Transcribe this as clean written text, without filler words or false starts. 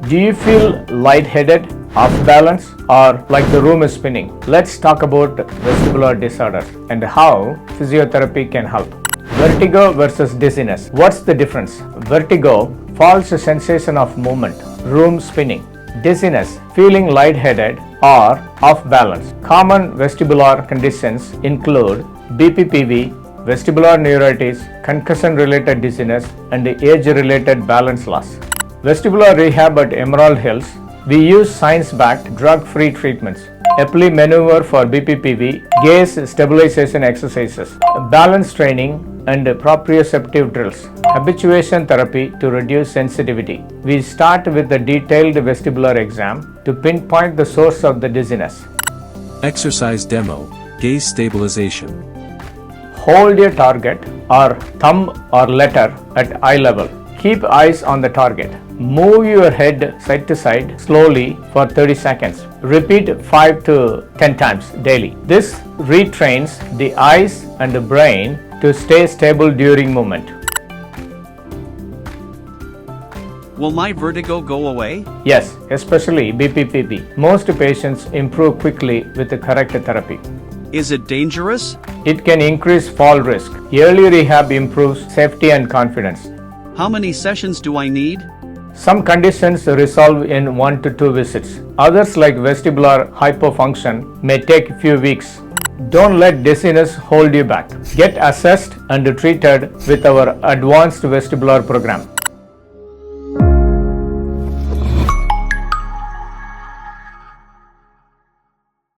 Do you feel lightheaded, off balance, or like the room is spinning? Let's talk about vestibular disorders and how physiotherapy can help. Vertigo versus dizziness. What's the difference? Vertigo, false sensation of movement, room spinning. Dizziness, feeling lightheaded or off balance. Common vestibular conditions include BPPV, vestibular neuritis, concussion-related dizziness, and age-related balance loss. Vestibular rehab at Emerald Hills. We use science-backed, drug-free treatments. Epley maneuver for BPPV, Gaze Stabilization exercises, balance training, and proprioceptive drills. Habituation therapy to reduce sensitivity. We start with a detailed vestibular exam to pinpoint the source of the dizziness. Exercise demo, Gaze Stabilization. Hold your target or thumb or letter at eye level. Keep eyes on the target. Move your head side to side slowly for 30 seconds. Repeat 5 to 10 times daily. This retrains the eyes and the brain to stay stable during movement. Will my vertigo go away? Yes, especially BPPV. Most patients improve quickly with the correct therapy. Is it dangerous? It can increase fall risk. Early rehab improves safety and confidence. How many sessions do I need? Some conditions resolve in 1 to 2 visits. Others, like vestibular hypofunction, may take a few weeks. Don't let dizziness hold you back. Get assessed and treated with our advanced vestibular program.